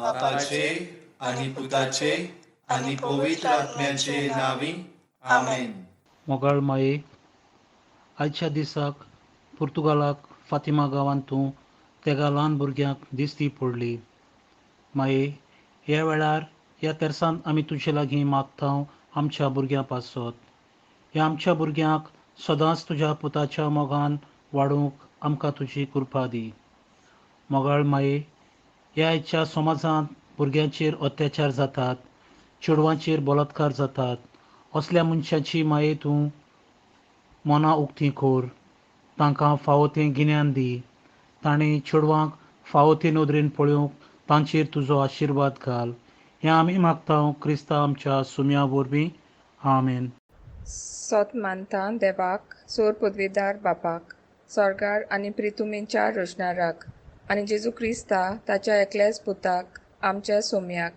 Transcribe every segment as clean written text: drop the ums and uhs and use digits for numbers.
बापाचे आणि पुताचे आणि पवित्र आत्म्याचे नावी आमेन. मोगाळ माये, आयच्या दिसाक पुर्तुगालाक फातिमा गांवांत तूं तेगा ल्हान भुरग्यांक दिसती पडली. माये, ह्या वेळार ह्या तेर्सांत आमी तुजे लागीं मागता आमच्या भुरग्यां पासत. ह्या आमच्या भुरग्यांक सदांच तुज्या पुताच्या मोगान वाडूंक आमकां तुजी कृपा दी. मोगाळ माये, ह्या आयच्या समाजांत भुरग्यांचेर अत्याचार जातात, चेडवांचेर बलात्कार जातात. असल्या मनशांची माये तूं मनां उक्तीं कोर. तांकां फावो तें गिन्यान दी. तांणी चेडवांक फावो ते नदरेन पळोवंक तांचेर तुजो आशिर्वाद घाल. हें आमी मागता क्रिस्ता आमच्या सुम्या वरवीं. आमेन. सोत मानता देवाक, सोर पदवीदार बापाक, स्वर्गार आनी प्रितुमेच्या रोशनाराक, आनी जेजू क्रिस्ता ताच्या एकल्याच पुताक आमच्या सोम्याक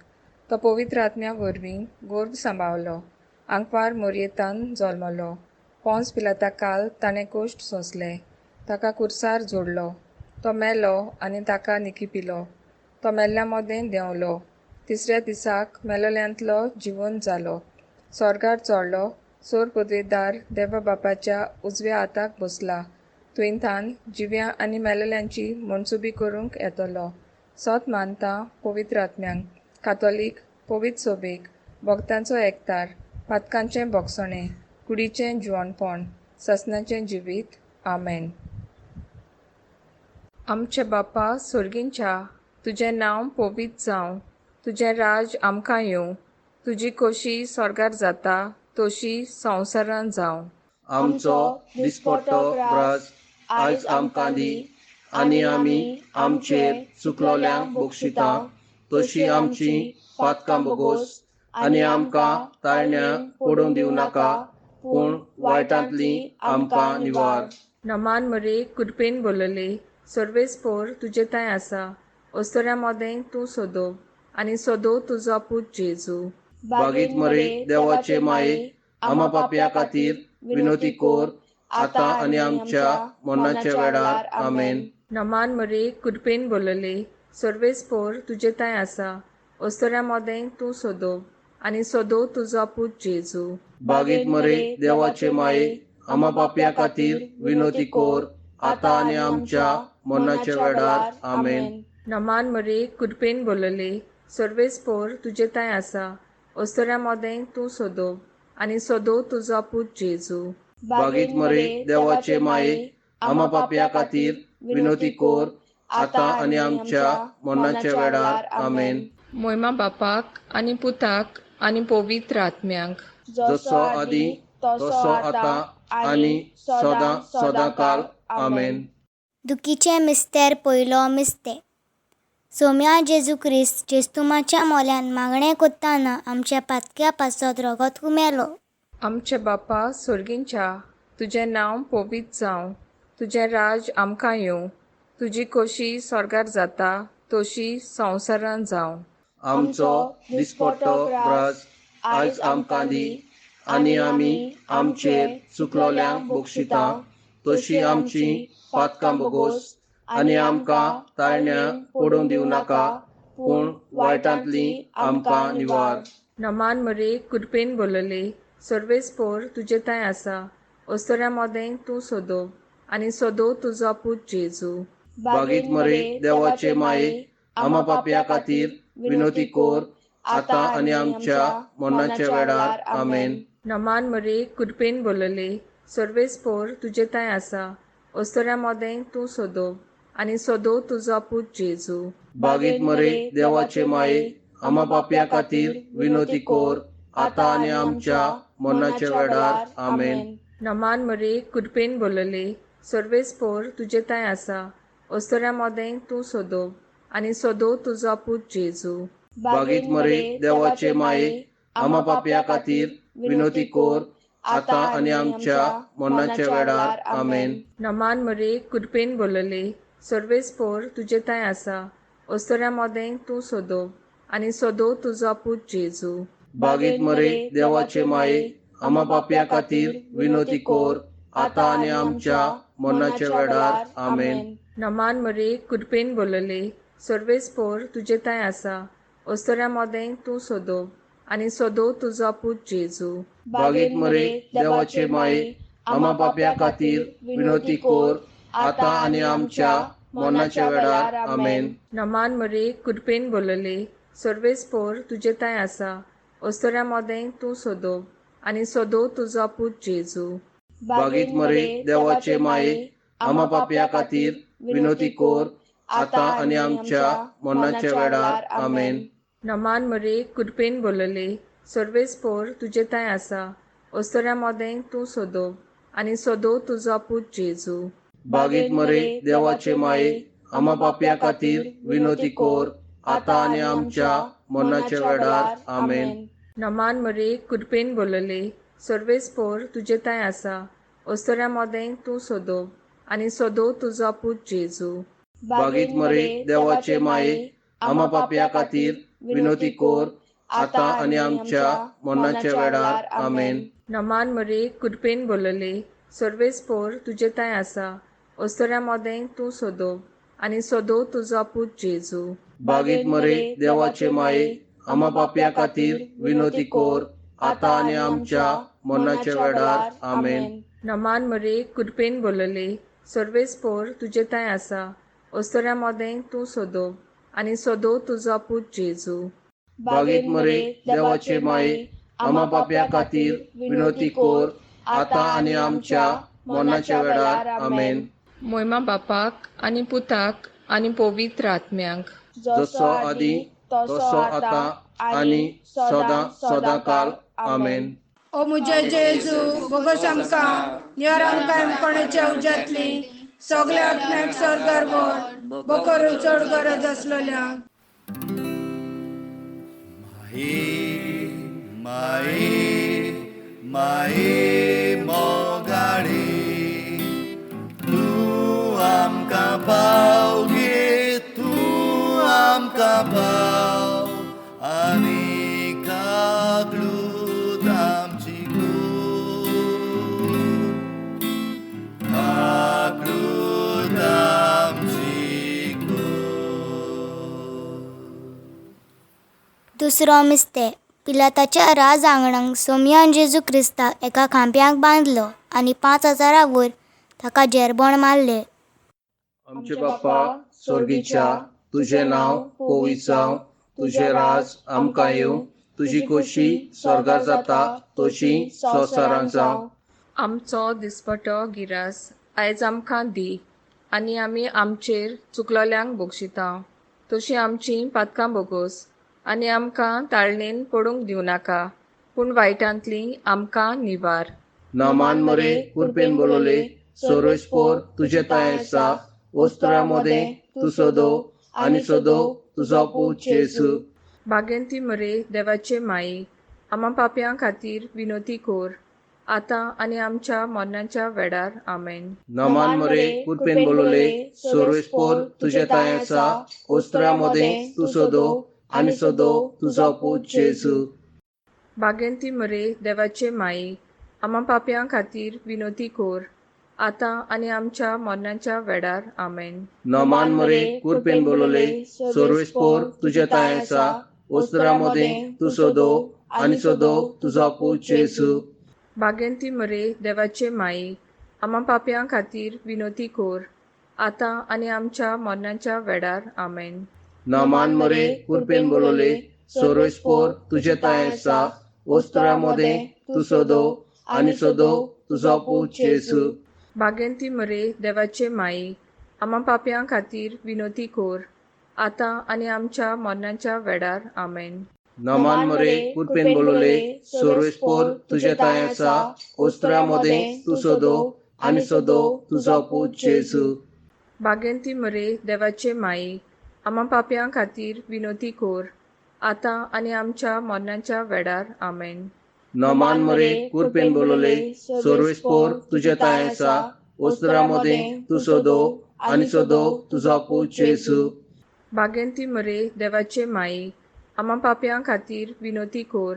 तो पवित्र आत्म्या वरवीं गर्भ सांबाळलो, आंकवार मोरयेतान जल्मलो, पोंस पिलाता काल ताणें कोश्ट सोंसले, ताका कुर्सार जोडलो, तो मेलो आनी ताका निखिपिलो, तो मेल्ल्या मोदें देंवलो, तिसऱ्या दिसाक मेलोल्यांतलो जिवंत जालो, स्वर्गार चडलो, सोर पदवीदार देवा बापाच्या उजव्या हाताक बसला, तुयंतान जिव्या आनी मेलोल्यांची मनसुबी करूंक येतलो. सोत मानता पवित्र आत्म्यांक, कातोलीक, पवित्र सोबेक, भक्तांचो एकतार, पातकांचें भोगसणें, कुडीचें जिवणपण, ससनाचें जिवीत. आमेन. आमचे बापा सोर्गींच्या, तुजें नांव पवित्र जावं, तुजें राज आमकां येवं, तुजी खोशी स्वर्गार जाता तशी संवसारांत जावं. आमचो दिसपट्टो ग्रास आयज आमकां दी, आनी आमी आमचेर चुकलोल्यांक बक्षिता तशी आमची पातकां बोगोस, आनी आमकां ताळण्या पडूंक दिवं नाका, पूण वायटांतली आमकां निवार. नमान मरे कुडपेन बोलले, सर्वेस्पोर तुजे ताय आसा, अस्तोऱ्या मोदें तूं सोदोव, आनी सोदोव तुजो पूत जेजू. बागीत मरे देवाचे माये, आमा पापया खातीर विनोती कोर, आतां आनी आमच्या मरणाच्या वेळार. आमेन. नमान मरे कुडपेन बोलले, सर्वेस्पोर तुजे ताय आसा, अस्तोऱ्या मोदें तूं सोदोव, आनी सोदोव तुजो पूत जेजू. बागीत मरे देवाचे माये, आमा पापया खातीर विनोती कोर, आतां आनी आमच्या मरणाच्या वेळार. आमेन. नमान मरे कुडपेन बोलले, सर्वेस्पोर तुजे ताय आसा, अस्तोऱ्या मोदें तूं सोदोव, आनी सोदोव तुजो पूत जेजू. बागीत मरे देवाचे माये, आमा पापया खातीर विनोती कोर, आतां आनी आमच्या मरणाच्या वेळार. आमेन. मोयमा बापाक आनी पुताक आनी पवित्र आत्म्यांक, जसो आदी तसो आतां आनी सदां सदांकाल. आमेन. दुखीचें मिस्तेर पयलो मिस्ते. सोम्या जेजू क्रिस्त जेस्तुमाच्या मोल्यान मागणें कोत्ताना आमच्या पातक्या पासत रगत हुमेलो. आमचे बापा सोर्गींच्या, तुजें नांव पवित्र जावं, तुजें राज आमकां येवं, तुजी खोशी स्वर्गार जाता तशी संवसारांत जावं. आमचो दिसपट्टो ग्रास आयज आमकां दी, आनी आमी आमचेर चुकलोल्यांक बक्षिता तशी आमची पातकां बोगोस, आनी आमकां ताळण्या पडूंक दिवं नाका, पूण वायटांतली आमकां निवार. नमान मरे कुडपेन बोलले, सर्वेस्पोर तुजे ताय आसा, अस्तोऱ्या मोदें तूं सोदोव, आनी सोदोव तुजो पूत जेजू. बागीत मरे देवाचे माये, आमा पापया खातीर विनोती कोर, आतां आनी आमच्या मरणाच्या वेळार. आमेन. नमान मरे कुडपेन बोलले, सर्वेस्पोर तुजे ताय आसा, अस्तोऱ्या मोदें तूं सोदोव, आनी सोदोव तुजो पूत जेजू. बागीत मरे देवाचे माये, आमा पापया खातीर विनोती कोर, आतां आनी आमच्या मरणाच्या वेळार. आमेन. नमान मरे कुडपेन बोलले, सर्वेस्पोर तुजे ताय आसा, अस्तोऱ्या मोदें तूं सोदोव, आनी सोदोव तुजो पूत जेजू. बागीत मरे देवाचे माये, आमा पापया खातीर विनोती कोर, आतां आनी आमच्या मरणाच्या वेळार. आमेन. नमान मरे कुडपेन बोलले, सर्वेस्पोर तुजे ताय आसा, अस्तोऱ्या मोदें तूं सोदोव, आनी सोदोव तुजो पूत जेजू. बागीत मरे देवाचे माये, आमा पापया खातीर विनोती कोर, आतां आनी आमच्या मरणाच्या वेळार. आमेन. नमान मरे कुडपेन बोलले, सर्वेस्पोर तुजे तांय आसा ओस्तोऱ्या मोदें तूं सोदोव आनी सोदोव तुजो पूत जेजू बागेत मरे देवाचे माये आम्हा पाप्या खातीर विनोती कोर आता आनी आमच्या मरणाच्या वेळार आमेन. नमान मरे कुडपेन बोलले सर्वेस्पोर तुजे तांय आसा ओस्तोऱ्या मोदें तूं सोदोव आनी सोदोव तुजो पूत जेजू बागेत मरे देवाचे माये आम्हा पाप्या खातीर विनोती कोर आता आनी आमच्या मरणाच्या वेळार आमेन. नमान मरे कुडपेन बोलले सर्वेस्पोर तुजे तांय आसा ओस्तोऱ्या मोदें तूं सोदोव आनी सोदोव तुजो पूत जेजू बागेत मरे देवाचे माये आम्हा पाप्या खातीर विनोती कोर आता आनी आमच्या मरणाच्या वेळार आमेन. नमान मरे कुडपेन बोलले सर्वेस्पोर तुजे तांय आसा ओस्तोऱ्या मोदें तूं सोदोव आनी सोदोव तुजो पूत जेजू बागेत मरे देवाचे माये आम्हा पाप्या खातीर विनोती कोर आता आनी आमच्या मरणाच्या वेळार आमेन. नमान मरे कुडपेन बोलले सर्वेस्पोर तुजे तांय आसा ओस्तोऱ्या मोदें तूं सोदोव आनी सोदोव तुजो पूत जेजू बागेत मरे देवाचे माये आम्हा पाप्या खातीर विनोती कोर आता आनी आमच्या मरणाच्या वेळार आमेन. नमान मरे कुडपेन बोलले सर्वेस्पोर तुजे तांय आसा ओस्तोऱ्या मोदें तूं सोदोव आनी सोदोव तुजो पूत जेजू बागेत मरे देवाचे माये आम्हा पाप्या खातीर विनोती कोर आता आनी आमच्या मरणाच्या वेळार आमेन. मोयमा बापाक आनी पुताक आनी पवित्र आत्म्यांक जसो आदी तसो आता आनी सदां सदांकाल आमेन. ओ मुझे जेजू बोगस आमकां नियर आमकां एमपणाच्या उज्यांतली सगळ्या आत्म्याक सरदार बोर बकरूं चड गरज आसलेल्यांक माये माये मोगाडे तूं आमकां पाव गे तूं आमकां पाव आनी कागलूत आमची कागलूत आमची दुसरो मिस्ते पिलाताच्या राज आंगणांक सोमयान जेजू क्रिस्ताक एका खांप्याक बांदलो आनी 5,000 वयर ताका जेरबण मारले. आमचे बाप्पा स्वर्गीच्या तुझें नांव पवित्र जावं तुझें राज आमकां येवं तुजी खोशी स्वर्गार जाता तशी संवसारांत जावं. आमचो दिसपटो गिरास आयज आमकां दी आनी आमी आमचेर चुकलोल्यांक बक्षिता तशी आमची पातकां बोगोस आनी आमकां ताळणेन पडूंक दिवं नाका पूण वायटांतली आमकां निवार. नामान मरे कुरपेन बोलोले सोरोस्पोर तुझे तांय आसा ओस्त्रा मोदें तूं सोदोव आनी सोदोव तुजो पूत जेजू. बागेंती मरे देवाचे माई आम्हा पाप्यां खातीर विनोती कोर आतां आनी आमच्या मरणाच्या वेळार आमेन. नामान मरे कुरपेन बोलोले सोरोस्पोर तुझे तांय आसा ओस्त्रा मोदें तूं सोदोव आनी सोदोव तुजो पूत जेजू. बागेंती मरे देवाचे माई आम्हा पाप्यां खातीर विनोती कोर आतां आनी आमच्या मरणाच्या वेळार आमेन. नामान मरे कुरपेन बोलोले सोरोस्पोर तुझे तांय आसा ओस्त्रा मोदें तूं सोदोव आनी सोदोव तुजो पूत जेजू. बागेंती मरे देवाचे माई आम्हा पाप्यां खातीर विनोती कोर आतां आनी आमच्या मरणाच्या वेळार आमेन. नामान मरे कुरपेन बोलोले सोरोस्पोर तुझे तांय आसा ओस्त्रा मोदें तूं सोदोव आनी सोदोव तुजो पूत जेजू. बागेंती मरे देवाचे माई आम्हा पाप्यां खातीर विनोती कोर आतां आनी आमच्या मरणाच्या वेळार आमेन. नामान मरे कुरपेन बोलोले सोरोस्पोर तुझे तांय आसा ओस्त्रा मोदें तूं सोदोव आनी सोदोव तुजो पूत जेजू. बागेंती मरे देवाचे माई आम्हा पाप्यां खातीर विनोती कोर आतां आनी आमच्या मरणाच्या वेळार आमेन. नामान मरे कुरपेन बोलोले सोरोस्पोर तुझे तांय आसा ओस्त्रा मोदें तूं सोदोव आनी सोदोव तुजो पूत जेजू. बागेंती मरे देवाचे माई आम्हा पाप्यां खातीर विनोती कोर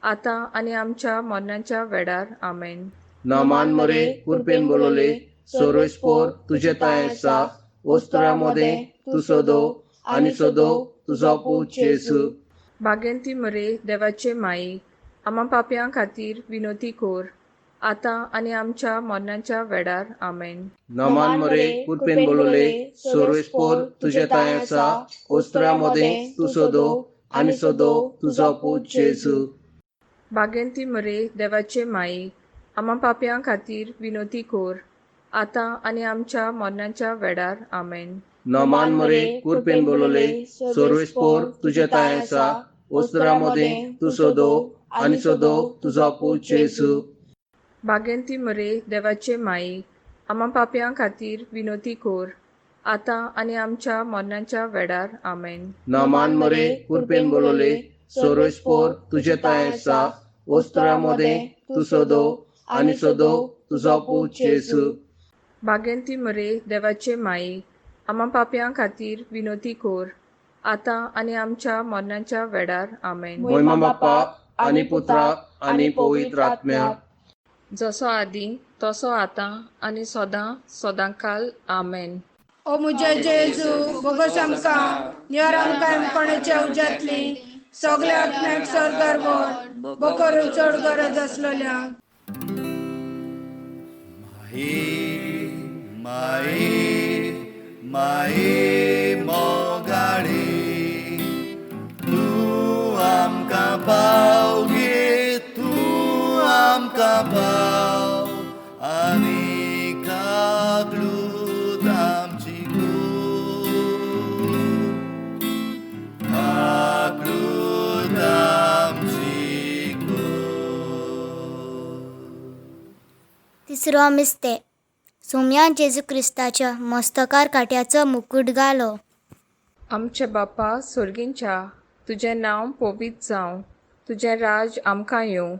आतां आनी आमच्या मरणाच्या वेळार आमेन. नामान मरे कुरपेन बोलोले सोरोस्पोर तुझे तांय आसा ओस्त्रा मोदें तूं सोदोव आनी सोदो तुजो पूत जेजू. भागेंती मरे देवाचे माई, आम्हा पापयां खातीर विनोती कोर, आतां आनी आमच्या मरणाच्या वेळार आमेन. नमान मरे कुरपेन बोलोले सर्वेस्पोर तुझे ताय आसा, ओस्त्रा मोदे तू सोदो आनी सोदो तुजो पूत जेजू. भागेंती मरे देवाचे माई, आम्हा पापयां खातीर विनोती कोर, आतां आनी आमच्या मरणाच्या वेळार आमेन. नमान मरे कुरपेन बोलोले सर्वेस्पोर तुझे ताय आसा, ओस्त्रा मोदे तू सोदो आनी सोदो तुजो पूत जेजू. भागेंती मरे देवाचे माई, आम्हा पापयां खातीर विनोती कोर, आतां आनी आमच्या मरणाच्या वेळार आमेन. नमान मरे कुरपेन बोलोले सर्वेस्पोर तुझे ताय आसा, ओस्त्रा मोदे तू सोदो आनी सोदो तुजो पूत जेजू. भागेंती मरे देवाचे माई, आम्हा पापयां खातीर विनोती कोर, आतां आनी आमच्या मरणाच्या वेळार आमेन. महिमा बाप्पा आनी पुत्राक आनी पवित्र आत्म्याक. जसो आदी तसो आतां आनी सदां सदांकाल आमेन. ओ मुजे जेजू बोगस आमकां नियर आमकां कोणाच्या उज्यांतली सगल्या आत्म्याक स्वर्गार व्हर, बकर चड गरज आसलेल्या. माये माये मोगाडे, तूं आमकां पाव गे, तूं आमकां पाव, आनी कागलूद आमची कागलूद आमची तिसरो मिस्ते. सोम्या जेजू क्रिस्ताच्या मस्तकार काट्याचो मुकुट घालो. आमचे बाप्पा स्वर्गींच्या, तुजें नांव पवित्र जावं, तुजें राज आमकां येवं,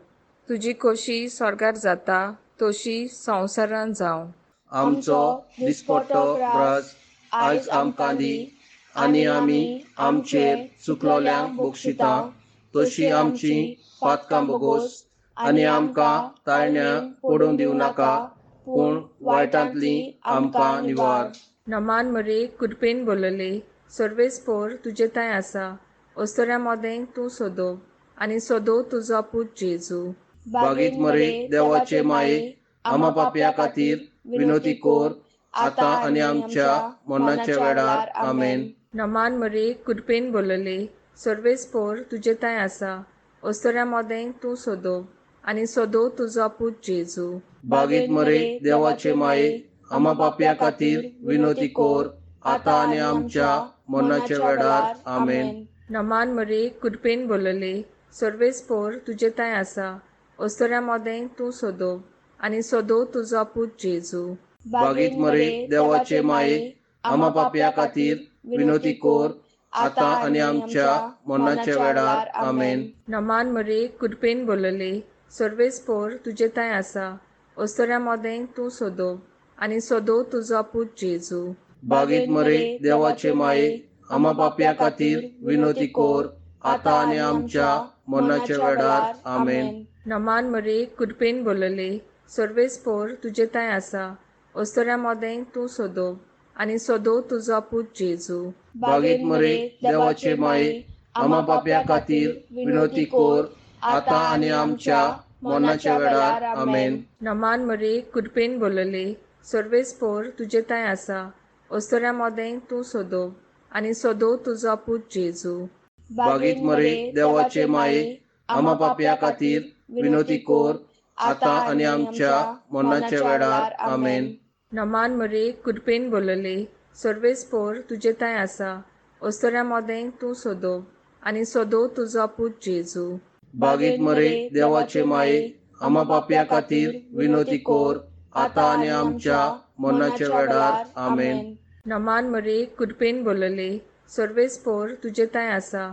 तुजी खोशी स्वर्गार जाता तशी संवसारांत जावं. आमचो दिसपट्टो राज आयज आमकां दी, आनी आमी आमचेर चुकलोल्यांक बक्षिता तशी आमची पातकां बोगोस, आनी आमकां ताळण्या पडूंक दिवं नाका, पूण वायटांतली आमकां निवार. नमान मरे कुरपेन बोलले सर्वेस्पोर तुजे ताय आसा, ओस्तोऱ्या मोदें तूं सोदो आनी सोदो तुजो पूत जेजू. बागीत मरे देवाचे माये, आम्हा पापयां खातीर विनोती कोर, आतां आनी आमच्या मरणाच्या वेळार आमेन. नमान मरे कुरपेन बोलले सर्वेस्पोर तुजे ताय आसा, ओस्तोऱ्या मोदें तूं सोदो आनी सोदो तुजो पूत जेजू. बागीत मरे देवाचे माये, आम्हा पापयां खातीर विनोती कोर, आतां आनी आमच्या मरणाच्या वेळार आमेन. नमान मरे कुरपेन बोलले सर्वेस्पोर तुजे ताय आसा, ओस्तोऱ्या मोदें तूं सोदो आनी सोदो तुजो पूत जेजू. बागीत मरे देवाचे माये, आम्हा पापयां खातीर विनोती कोर, आतां आनी आमच्या मरणाच्या वेळार आमेन. नमान मरे कुरपेन बोलले सर्वेस्पोर तुजे ताय आसा, ओस्तोऱ्या मोदें तूं सोदो आनी सोदो तुजो पूत जेजू. बागीत मरे देवाचे माये, आम्हा पापयां खातीर विनोती कोर, आतां आनी आमच्या मरणाच्या वेळार आमेन. नमान मरे कुरपेन बोलले सर्वेस्पोर तुजे ताय आसा, ओस्तोऱ्या मोदें तूं सोदो आनी सोदो तुजो पूत जेजू. बागीत मरे देवाचे माये, आम्हा पापयां खातीर विनोती कोर, आतां आनी आमच्या मरणाच्या वेळार आमेन. नमान मरे कुरपेन बोलले सर्वेस्पोर तुजे ताय आसा, ओस्तोऱ्या मोदें तूं सोदो आनी सोदो तुजो पूत जेजू. बागीत मरे देवाचे माये, आम्हा पापयां खातीर विनोती कोर, आतां आनी आमच्या मरणाच्या वेळार आमेन. नमान मरे कुरपेन बोलले सर्वेस्पोर तुजे ताय आसा, ओस्तोऱ्या मोदें तूं सोदो आनी सोदो तुजो पूत जेजू. बागीत मरे देवाचे माये, आम्हा पापयां खातीर विनोती कोर, आतां आनी आमच्या मरणाच्या वेळार आमेन. नमान मरे कुरपेन बोलले सर्वेस्पोर तुजे ताय आसा,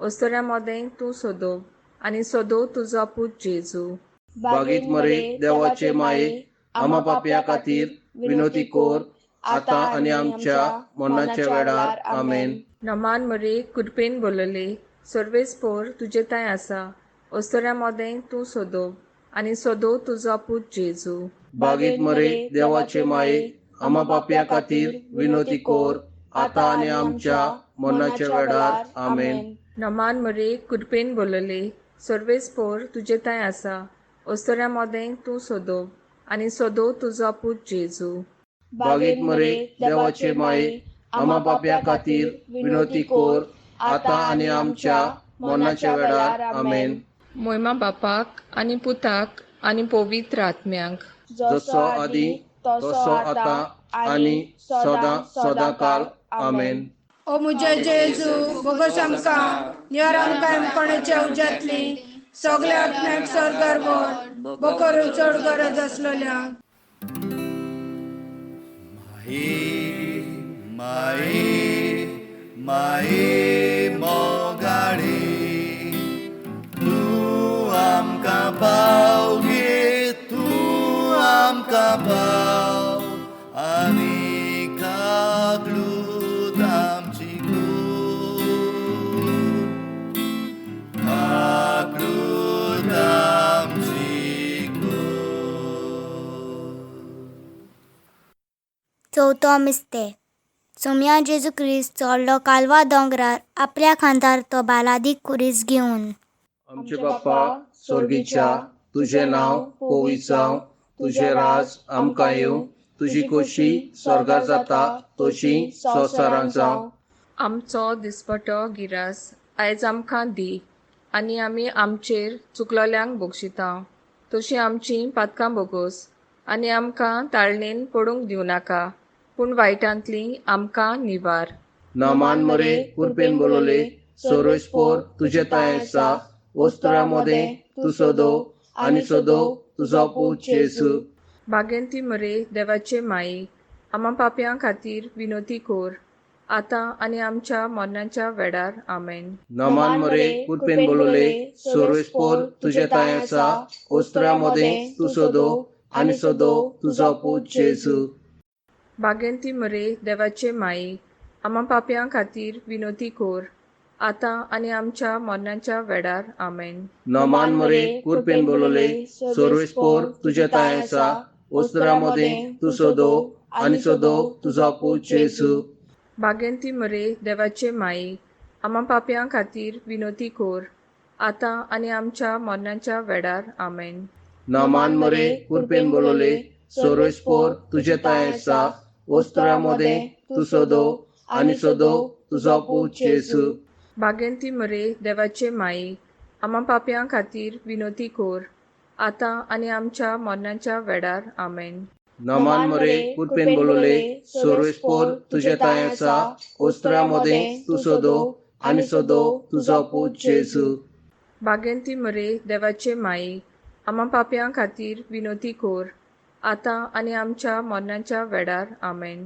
ओस्तोऱ्या मोदें तूं सोदो आनी सोदो तुजो पूत जेजू. बागीत मरे देवाचे माये, आम्हा पापयां खातीर विनोती कोर, आतां आनी आमच्या मरणाच्या वेळार आमेन. नमान मरे कुरपेन बोलले सर्वेस्पोर तुजे ताय आसा, ओस्तोऱ्या मोदें तूं सोदो आनी सोदो तुजो पूत जेजू. बागीत मरे देवाचे माये, आम्हा पापयां खातीर विनोती कोर, आतां आनी आमच्या मरणाच्या वेळार आमेन. नमान मरे कृपेन बोलले सर्वेस पोर तुजे ताय आसा ओस्तोऱ्या मोदें तूं सोदो आनी सोदो तुजो पूत जेजू. बागेत मरे देवाचे माये आम्हा पाप्या खातीर विनोती कोर आता आनी आमच्या मरणाच्या वेळार आमेन. मोयमा बापाक आनी पुताक आनी पवित्र आत्म्यांक जसो आदी तसो आता आनी सदां सदांकाल आमेन. ओ मुजे जेजू बोगस आमकां नियर आमकां कोणाचे उज्यांतली सगल्या आत्म्याक स्वर्गार व्हर बकर चड गरज आसलेल्यांक. माये माये मोगाडे तूं आमकां पाव गे तूं आमकां पाव आनी कागलूत आमची कागलूत आमची चवथो मिस्ते. सोम्या जेजू क्रिस्त चडलो कालवा दोंगरार आपल्या खांदार तो बालादीक कुरीस घेवन. आमचे बाप्पा स्वर्गीच्या तुझे नाव पवित्र जावं तुझे राज आमकां येवं तुझी खोशी स्वर्गार जाता तशी संवसारांत जावं. आमचो दिसपटो गिरास आयज आमकां दी आनी आमी आमचेर चुकलोल्यांक बक्षिता तशी आमची पातकां बोगोस आनी आमकां ताळणेन पडूंक दिवं नाका पूण वायटांतली आमकां निवार. नामान मरे कुरपेन बोलोले सोरोस पोर तुजे ताय आसा ओस्तरा मोदें तूं सोदो आनी सोदो तुजो पूत जेजू. बागेंती मरे देवाचे माई आम्हा पाप्यां खातीर विनोती कोर आतां आनी आमच्या मरणाच्या वेळार आमेन. नामान मरे कुरपेन बोलोले सोरोस पोर तुजे ताय आसा ओस्तरा मोदें तूं सोदो आनी सोदो तुजो पूत जेजू. बागेंती मरे देवाचे माई आम्हा पाप्यां खातीर विनोती कोर आतां आनी आमच्या मरणाच्या वेळार आमेन. नामान मरे कुरपेन बोलोले सोरोस पोर तुजे ताय आसा ओस्तरा मोदें तूं सोदो आनी सोदो तुजो पूत जेजू. बागेंती मरे देवाचे माई आम्हा पाप्यां खातीर विनोती कोर आतां आनी आमच्या मरणाच्या वेळार आमेन. नामान मरे कुरपेन बोलोले सोरोस पोर तुजे ताय आसा ओस्तरा मोदें तूं सोदो आनी सोदो तुजो पूत जेजू. बागेंती मरे देवाचे माई आम्हा पाप्यां खातीर विनोती कोर आतां आनी आमच्या मरणाच्या वेळार आमेन. नामान मरे कुरपेन बोलोले सोरोस पोर तुजे ताय आसा ओस्तरा मोदें तूं सोदो आनी सोदो तुजो पूत जेजू. बागेंती मरे देवाचे माई आम्हा पाप्यां खातीर विनोती कोर आतां आनी आमच्या मरणाच्या वेळार आमेन.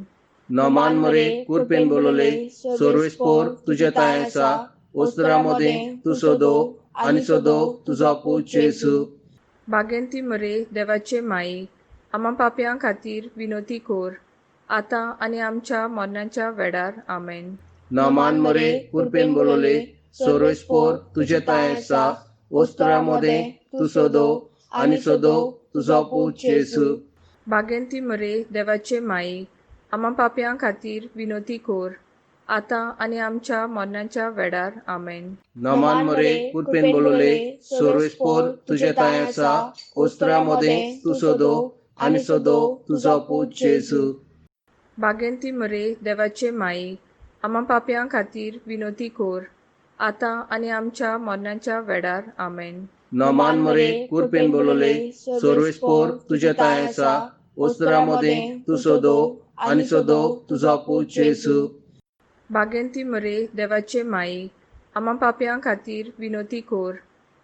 नामान मरे कुरपेन बोलोले सोरोस पोर तुजे ताय आसा ओस्तरा मोदें तूं सोदो आनी सोदो तुजो पूत जेजू. बागेंती मरे देवाचे माई आम्हा पाप्यां खातीर विनोती कोर आतां आनी आमच्या मरणाच्या वेळार आमेन. नामान मरे कुरपेन बोलोले सोरोस पोर तुजे ताय आसा ओस्तरा मोदें तूं सोदो आनी सोदो तुजो पूत जेजू. बागेंती मरे देवाचे माई आम्हा पाप्यां खातीर विनोती कोर आतां आनी आमच्या मरणाच्या वेळार आमेन. नामान मरे कुरपेन बोलोले सोरोस पोर तुजे ताय आसा ओस्तरा मोदें तूं सोदो आनी सोदो तुजो पूत जेजू. बागेंती मरे देवाचे माई आम्हा पाप्यां खातीर विनोती कोर आतां आनी आमच्या मरणाच्या वेळार आमेन. नामान मरे कुरपेन बोलोले सोरोस पोर तुजे ताय आसा ओस्तरा मोदें तूं सोदो आनी सोदो तुजो पूत जेजू. बागेंती मरे देवाचे माई आम्हा पाप्यां खातीर विनोती कोर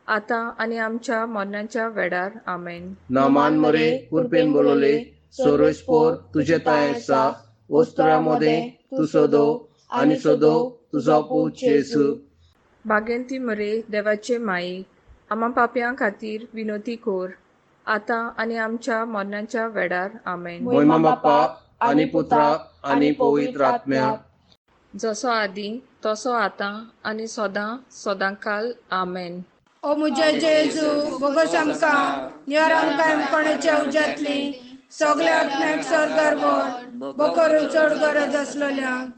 आतां आनी आमच्या मरणाच्या वेळार आमेन. नामान मरे कुरपेन बोलोले सोरोस पोर तुजे ताय आसा ओस्तरा मोदें तूं सोदो आनी सोदो तुजो पूत जेजू. बागेंती मरे देवाचे माई आम्हा पाप्यां खातीर विनोती कोर आतां आनी आमच्या मरणाच्या वेळार आमेन. मोहिमा बाप्पा आनी पुत्रा आनी पवित्र आत्म्या जसो आदी तसो आतां आनी सदां सदांकाल आमेन. ओ मुजे जेजू बोगस आमकां नियर आमकां कोणाचे उज्यांतली सगल्या आत्म्याक स्वर्गार व्हर बकर चड गरज आसलेल्यांक.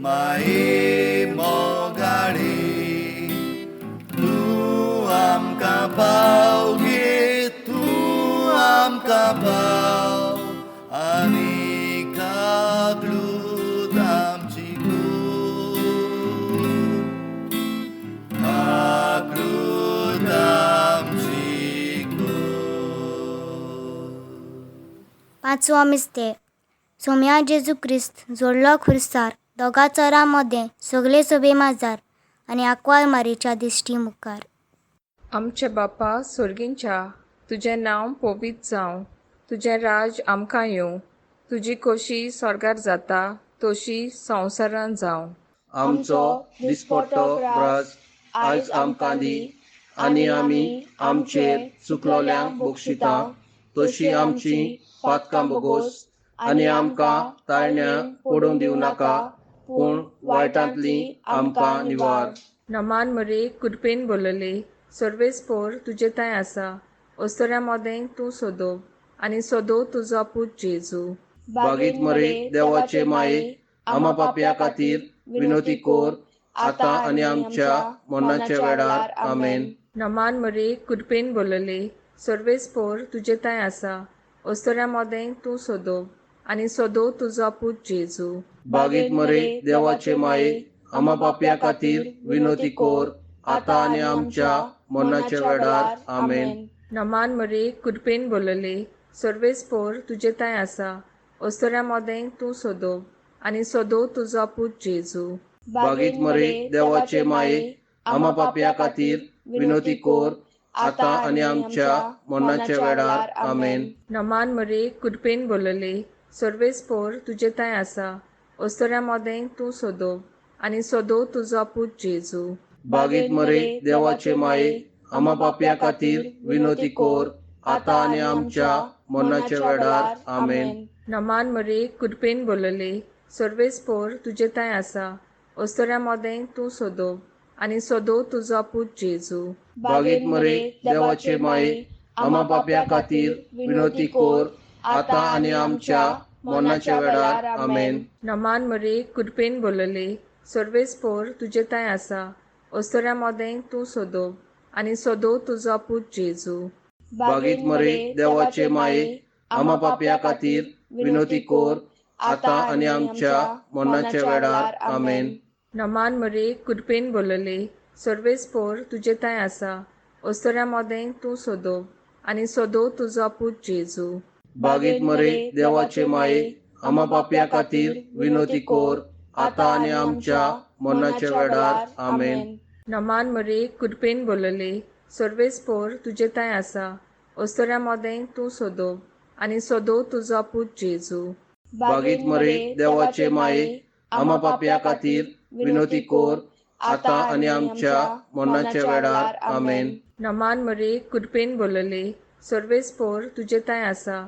माये मोगाडे तूं आमकां पाव घे तूं आमकां पाव आनी कागलूत आमची कागलूत आमची पांचवो मिस्तेर सोम्या जेजू क्रिस्त जोडलो खुर्सार दोगा चोरां मदें सगळे सोबे माजार आनी आंकवाल मारीच्या दिश्टी मुखार. आमचे बापा सुर्गींच्या तुजें नांव पवित्र जावं, तुजें राज आमकां येवं, तुजी खोशी स्वर्गार जाता तशी संवसारांत जावं. आमचो दिसपट्टो रास आयज आमकां दी आनी आमी आमचेर चुकलोल्यांक बक्षिता तशी आमची पातकां बोगोस आनी आमकां ताळण्या पडूंक दिवं नाका पूण वायटांतली आमकां निवार. नमान मरे कुडपेन बोलले सर्वेस्पोर तुजे ताय आसा ओस्तोऱ्या मोदें तूं सोदोव आनी सोदोव तुजो पूत जेजू. बागीत मरे देवाचे माये आमा पापया खातीर विनोती कोर आतां आनी आमच्या मरणाच्या वेळार आमेन. नमान मरे कुडपेन बोलले सर्वेस्पोर तुजे ताय आसा ओस्तोऱ्या मोदें तूं सोदोव आनी सोदोव तुजो पूत जेजू. बागीत मरे देवाचे माये आमा पापया खातीर विनोती कोर आतां आनी आमच्या मरणाच्या वेळार आमेन. नमान मरे कुडपेन बोलले सर्वेस्पोर तुजे ताय आसा ओस्तोऱ्या मोदें तूं सोदोव आनी सोदोव तुजो पूत जेजू. बागीत मरे देवाचे माये आमा पापया खातीर विनोती कोर आतां आनी आमच्या मरणाच्या वेळार आमेन. नमान मरे कुडपेन बोलले सर्वेस्पोर तुजे ताय आसा ओस्तोऱ्या मोदें तूं सोदोव आनी सोदोव तुजो पूत जेजू. बागीत मरे देवाचे माये आमा पापया खातीर विनोती कोर आतां आनी आमच्या मरणाच्या वेळार आमेन. नमान मरे कुडपेन बोलले सर्वेस्पोर तुजे ताय आसा ओस्तोऱ्या मोदें तूं सोदोव आनी सोदोव तुजो पूत जेजू. बागीत मरे देवाचे माये आमा पापया खातीर विनोती कोर आतां आनी आमच्या मरणाच्या वेळार आमेन. नमान मरे कुडपेन बोलले सर्वेस्पोर तुजे ताय आसा ओस्तोऱ्या मोदें तूं सोदोव आनी सोदोव तुजो पूत जेजू. बागीत मरे देवाचे माये आमा पापया खातीर विनोती कोर आतां आनी आमच्या मरणाच्या वेळार आमेन. नमान मरे कुडपेन बोलले सर्वेस्पोर तुजे ताय आसा ओस्तोऱ्या मोदें तूं सोदोव आनी सोदोव तुजो पूत जेजू. बागीत मरे देवाचे माये आमा पापया खातीर विनोती कोर आतां आनी आमच्या मरणाच्या वेळार आमेन. नमान मरे कुडपेन बोलले सर्वेस्पोर तुजे ताय आसा ओस्तोऱ्या मोदें तूं सोदोव आनी सोदोव तुजो पूत जेजू. बागीत मरे देवाचे माये आमा पापया खातीर विनोती कोर आतां आनी आमच्या मरणाच्या वेळार आमेन. नमान मरे कुडपेन बोलले सर्वेस्पोर तुजे ताय आसा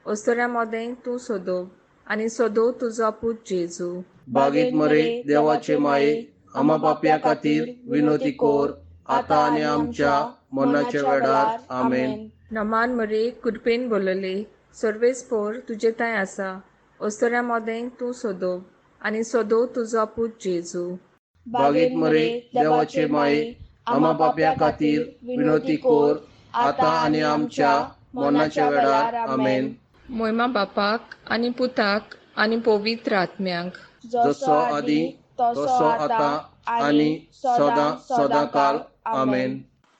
ओस्तोऱ्या मोदें तूं सोदोव आनी सोदोव तुजो पूत जेजू. बागीत मरे देवाचे माये आमा पापया खातीर विनोती कोर आतां आनी आमच्या मरणाच्या वेळार आमेन. नमान मरे कुडपेन बोलले सर्वेस्पोर तुजे ताय आसा ओस्तोऱ्या मोदें तूं सोदोव आनी सोदोव तुजो पूत जेजू. बागीत मरे देवाचे माये आमा पापया खातीर विनोती कोर आतां आनी आमच्या मरणाच्या वेळार आमेन. मोयमा बापाक आनी पुताक आनी पवित्र आत्म्यांक जसो आदी तसो आतां आनी सदां सदांकाल आमेन.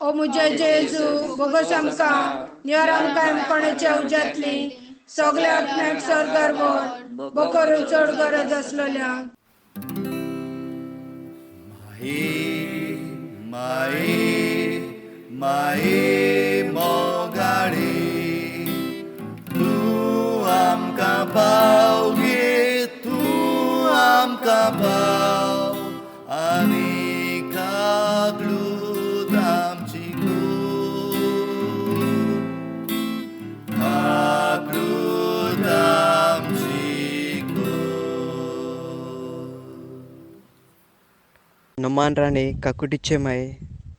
ओ मुजे जेजू बोगोस आमकां नियर आमकां एमपणाच्या उज्यांतली सगल्या आत्म्याक स्वर्गार व्हर बकरू चड गरज आसलेल्यांक. माये मोगाडे तूं आमकां पाव घे तूं आमकां पाव आनी कागलूत आमची कागलूत आमची नमान राणे काकुटीचे माये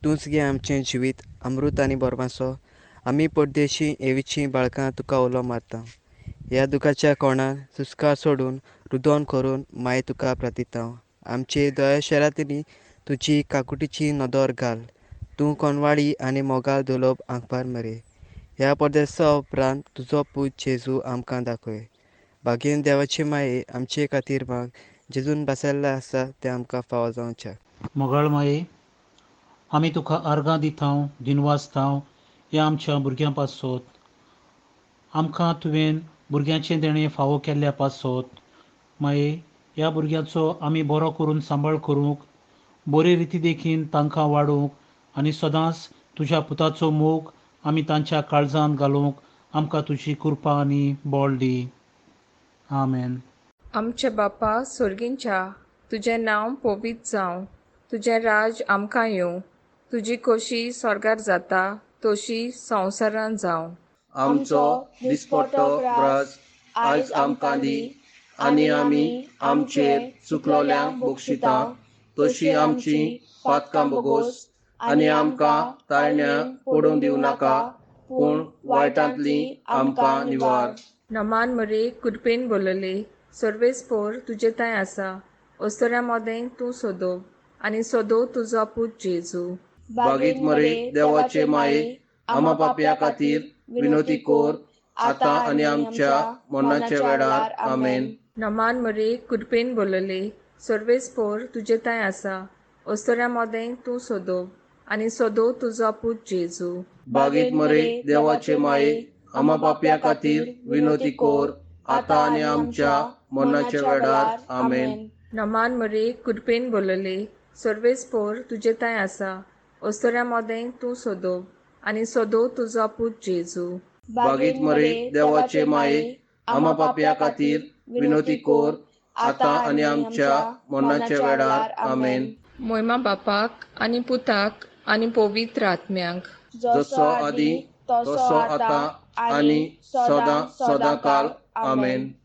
तूंच गे आमचें जिवीत अमृत आनी बोरमासो आमी परदेशी एवीची बाळकां तुका उलो मारता. ह्या दुखाच्या कोणान सुस्कार सोडून रुदोन करून माय तुका प्रतितांव. आमचे दयशरांतली तुजी काकुटीची नदर घाल. तूं कोणवाडी आनी मोगाल दोलोप आंकपार मरे. ह्या परदेसा उपरांत तुजो पूत जेजू आमकां दाखय. बागेन देवाचे माये आमचे खातीर माग. जेजून बसयल्लें आसा तें आमकां फावो जावचें. मोगाळ माये, आमी तुका आर्गां दितांव, दिनवासतांव ह्या आमच्या भुरग्यां पासत. आमकां तुवें भुरग्यांचें देणें फावो केल्ल्या पासत. माये, ह्या भुरग्याचो आमी बरो करून सांबाळ करूंक, बरे रिती देखीन तांकां वाडोवंक आनी सदांच तुज्या पुताचो मोग आमी तांच्या काळजांत घालूंक आमकां तुजी कृपा आनी बळ दी. आमेन. आमचे बापा सुर्गींच्या, तुजें नांव पवित्र जावं, तुजें राज आमकां येवं, तुजी खोशी स्वर्गार जाता तशी संवसारांत जावं. आमचो दिसपट्टो ग्रास आयज आमकां दी आनी आमी आमचेर चुकलोल्यांक बक्षितां तशी आमची पातकां बोगोस आनी आमकां ताळण्यां पडूंक दिवं नाका पूण वायटांतली आमकां निवार. नमान मरे कुडपेन बोलले, सर्वेस्पोर तुजे थंय आसा, ओस्तोऱ्या मोदें तूं सोदो आनी सोदो तुजो पूत जेजू. बागीत मरे देवाचे माये, आमा पापयां खातीर विनोती कोर आतां आनी आमच्या मरणाच्या वेळार. आमेन. नमान मरे कुडपेन बोलले, सर्वेस्पोर तुजे थंय आसा, ओस्तोऱ्या मोदें तूं सोदो आनी सोदो तुजो पूत जेजू. बागीत मरे देवाचे माये, आमा पापयां खातीर विनोती कोर आतां आनी आमच्या मरणाच्या वेळार. आमेन. नमान मरे कुडपेन बोलले, सर्वेस्पोर तुजे थंय आसा, ओस्तोऱ्या मोदें तूं सोदो आनी सोदो तुजो पूत जेजू. बागीत मरे देवाचे माये, आमा पापयां खातीर विनोती कोर आतां आनी आमच्या मरणाच्या वेळार. आमेन. मोयमा बापाक आनी पुताक आनी पवित्र आत्म्यांक, जसो आदी तसो आतां आनी सदां सदां काल. आमेन.